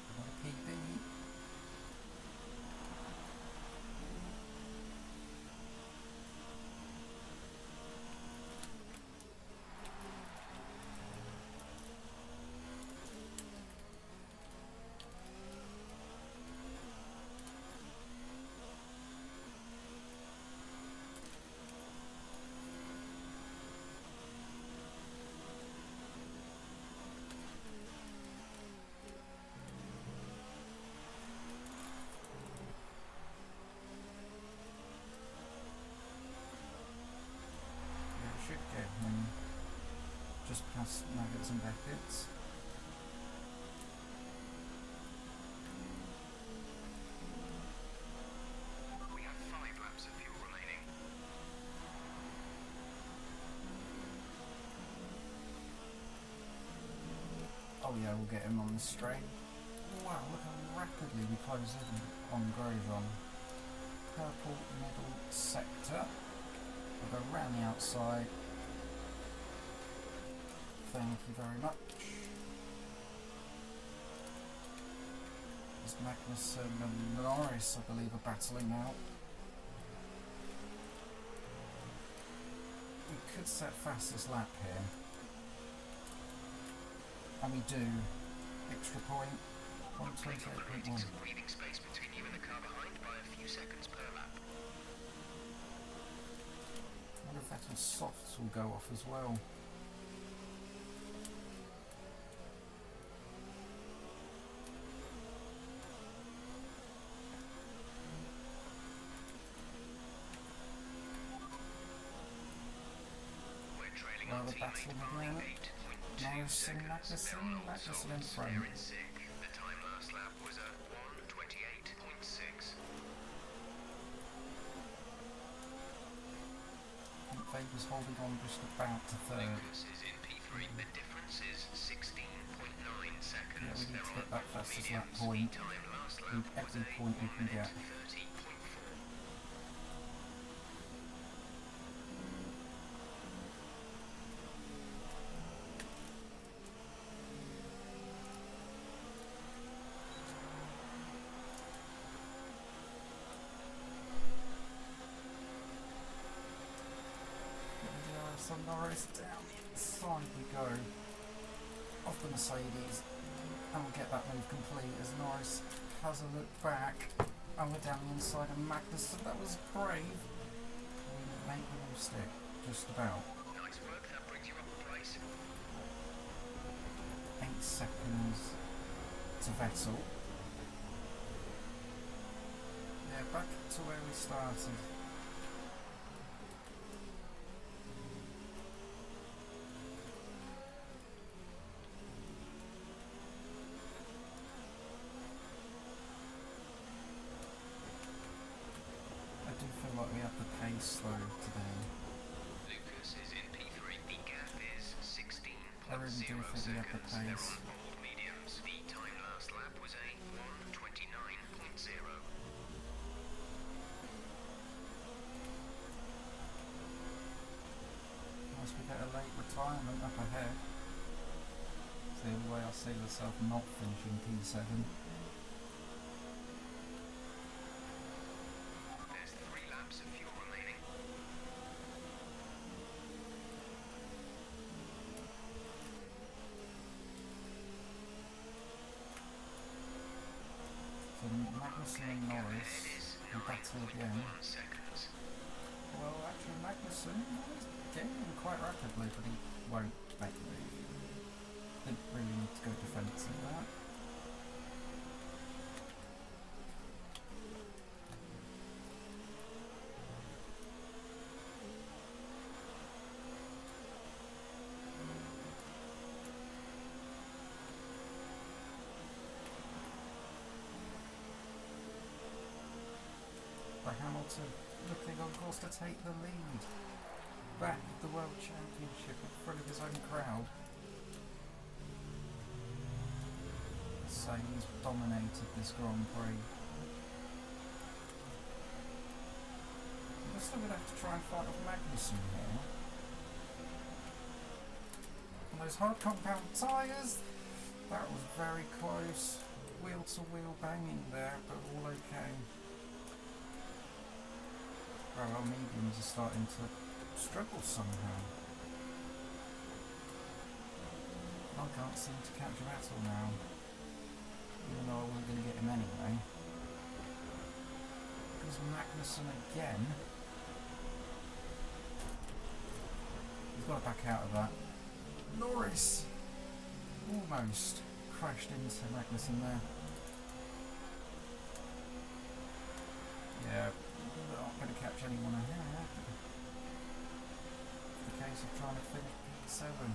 I want a PB. Should get him just past Nuggets and Beckett's. We have 5 laps of fuel remaining. Oh yeah, we'll get him on the straight. Wow, look how rapidly we close in on Grosjean. Purple middle sector. We'll go round the outside. Thank you very much. As Magnussen and Norris, I believe, are battling out. We could set fastest lap here. And we do. Extra point. Creating 128.1. some breathing space between you and the car behind by a few seconds per lap. I wonder if Vettel's softs will go off as well. We're trailing Well, on the teammate battle by again. 8.2 Norris and seconds. They're on Magnussen. old Magnussen in softs. front. They're in sixth. The time last lap was a 1:28.6. I think Faber's holding on just about to third. Lucas is in P3. The difference is 16.9 seconds. Yeah, we need They're to on get that old fastest lap mediums. point. The time last lap Need was every a point we 1 can minute get. 30.4. So Norris down the inside we go. Off the Mercedes. And we'll get that move complete as Norris has a look back. And we're down the inside of Magnussen. That was brave. We make the move stick. Just about. Nice work. That brings you up a place. 8 seconds to Vettel. Yeah, back to where we started. I do feel like we have the pace though. certainly do think we have the pace. Old mediums. The time last lap was a 1:29.0. Unless we get a late retirement up ahead. It's the only way I see myself not finishing P7. There's 3 laps of fuel remaining. So Magnussen and Norris will battle again. 1 seconds. Well, actually Magnussen is gaining quite rapidly, but he won't make a move. Didn't really need to go defensive that. By Hamilton looking on course to take the lead. Back at the World Championship in front of his own crowd. So he's dominated this Grand Prix. We're still going to have to try and fight off Magnussen here. And those hard compound tyres, that was very close. Wheel to wheel banging there, but all okay. Well, our mediums are starting to struggle somehow. I can't seem to catch Vettel now. Even though I wasn't going to get him anyway. Because Magnussen again. He's got to back out of that. Norris almost crashed into Magnussen there. Yeah, we're not going to catch anyone ahead. It's the case of trying to finish P7.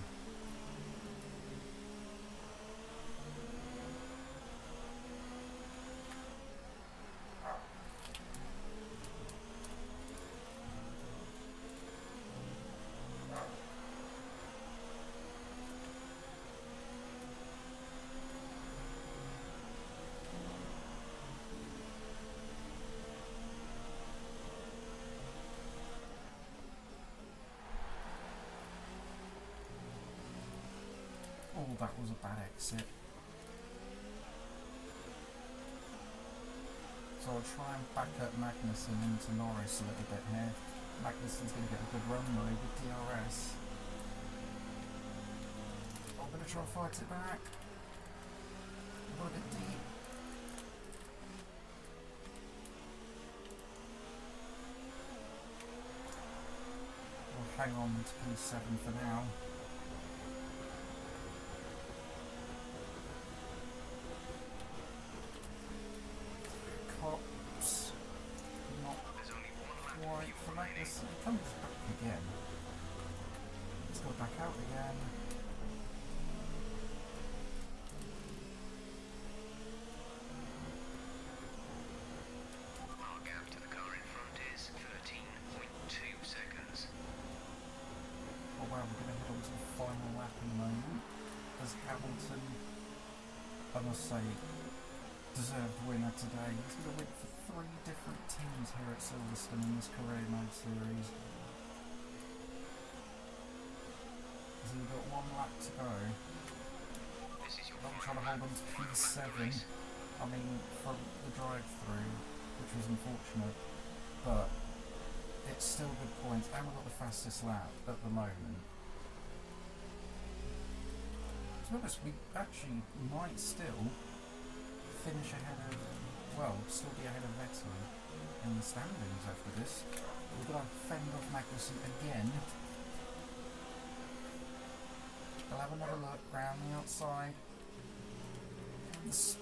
Oh, that was a bad exit. So I'll try and back up Magnussen into Norris a little bit here. Magnussen's going to get a good run though with DRS. I'm going to try and fight it back. Got a bit deep. We'll hang on to P7 for now. Cops. Not There's only 1 lap of quite fuel for remaining. Magnussen. He comes back again. Let's go back out again. Our gap to the car in front is 13.2 seconds. Oh wow, we're going to head on to the final lap in a moment. As Hamilton, I must say, deserved winner today. He's going to win for 3 different teams here at Silverstone in this career mode series. So we've got 1 lap to go. This is your I'm final trying to hold on to final lap of the P7. race. I mean, from the drive-through, which was unfortunate, but it's still good points, and we've got the fastest lap at the moment. To be honest, we actually might still finish ahead of, well, still be ahead of Vettel in the standings after this. We've got to fend off Magnussen again. We'll have another look round the outside. The space,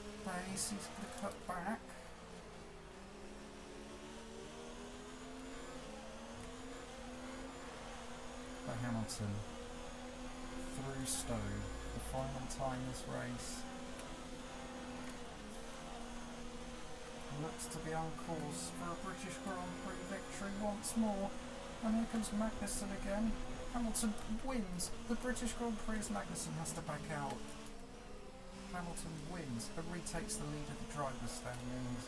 he's going to cut back. By Hamilton through Stowe, the final time this race. Looks to be on course for a British Grand Prix victory once more. And here comes Magnussen again. Hamilton wins. The British Grand Prix as Magnussen has to back out. Hamilton wins and retakes the lead of the driver's standings.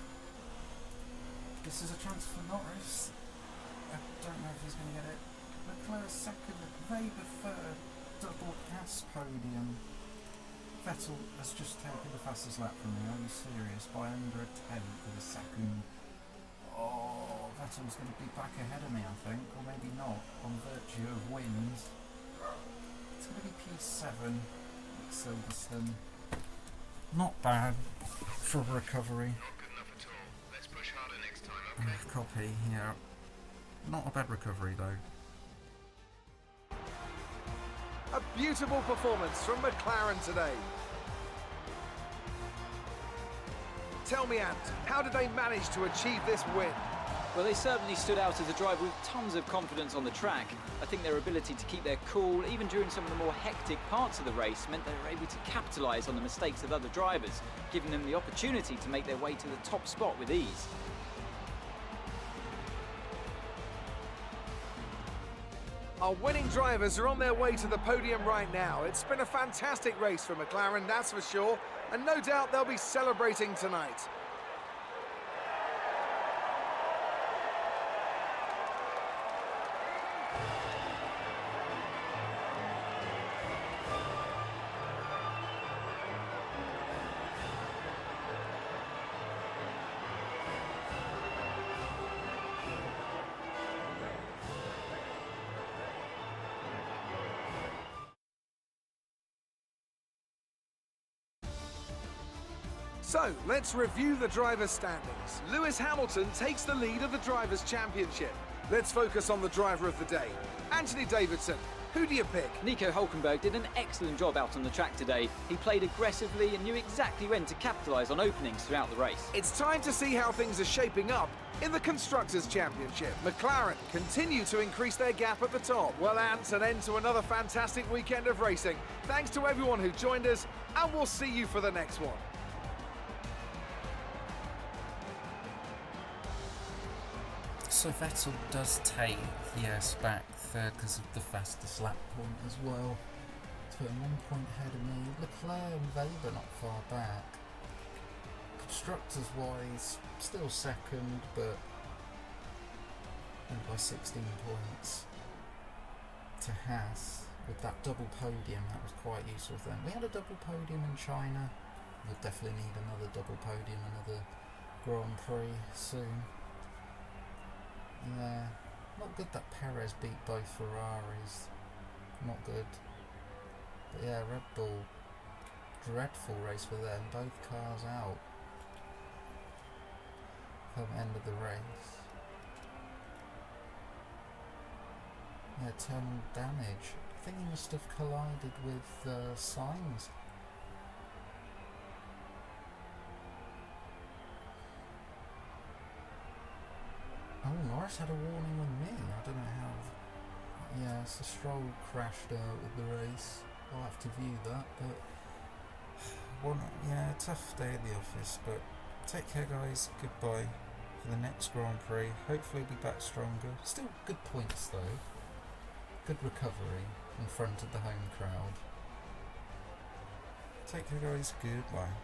This is a chance for Norris. I don't know if he's going to get it. Leclerc second, Weber third, double S podium. Vettel has just taken the fastest lap from me, are you serious? By under a tenth for the second. Oh, Vettel's going to be back ahead of me, I think, or maybe not, on virtue of wins. It's going to be P7 at Silverstone. Not bad for recovery. Not good enough at all. Let's push harder next time, okay? Copy, yeah. Not a bad recovery though. A beautiful performance from McLaren today. Tell me, Ant, how did they manage to achieve this win? Well, they certainly stood out as a driver with tons of confidence on the track. I think their ability to keep their cool, even during some of the more hectic parts of the race, meant they were able to capitalise on the mistakes of other drivers, giving them the opportunity to make their way to the top spot with ease. Our winning drivers are on their way to the podium right now. It's been a fantastic race for McLaren, that's for sure, and no doubt they'll be celebrating tonight. So, let's review the drivers' standings. Lewis Hamilton takes the lead of the Drivers' Championship. Let's focus on the driver of the day. Anthony Davidson, who do you pick? Nico Hülkenberg did an excellent job out on the track today. He played aggressively and knew exactly when to capitalise on openings throughout the race. It's time to see how things are shaping up in the Constructors' Championship. McLaren continue to increase their gap at the top. Well, Ant, an end to another fantastic weekend of racing. Thanks to everyone who joined us, and we'll see you for the next one. So Vettel does take, yes, back third because of the fastest lap point as well. To put him 1 point ahead of me. Leclerc and Weber not far back. Constructors wise, still second, but only by 16 points to Haas with that double podium. That was quite useful for them. We had a double podium in China. We'll definitely need another double podium, another Grand Prix soon. Yeah, not good that Perez beat both Ferraris. Not good. But yeah, Red Bull, dreadful race for them. Both cars out come end of the race. Yeah, terminal damage. I think he must have collided with Sainz. Oh, Norris had a warning with me. I don't know how. Yeah, so Stroll crashed out with the race. I'll have to view that, but yeah, tough day at the office. But take care, guys. Goodbye for the next Grand Prix. Hopefully, we'll be back stronger. Still good points though. Good recovery in front of the home crowd. Take care, guys. Goodbye.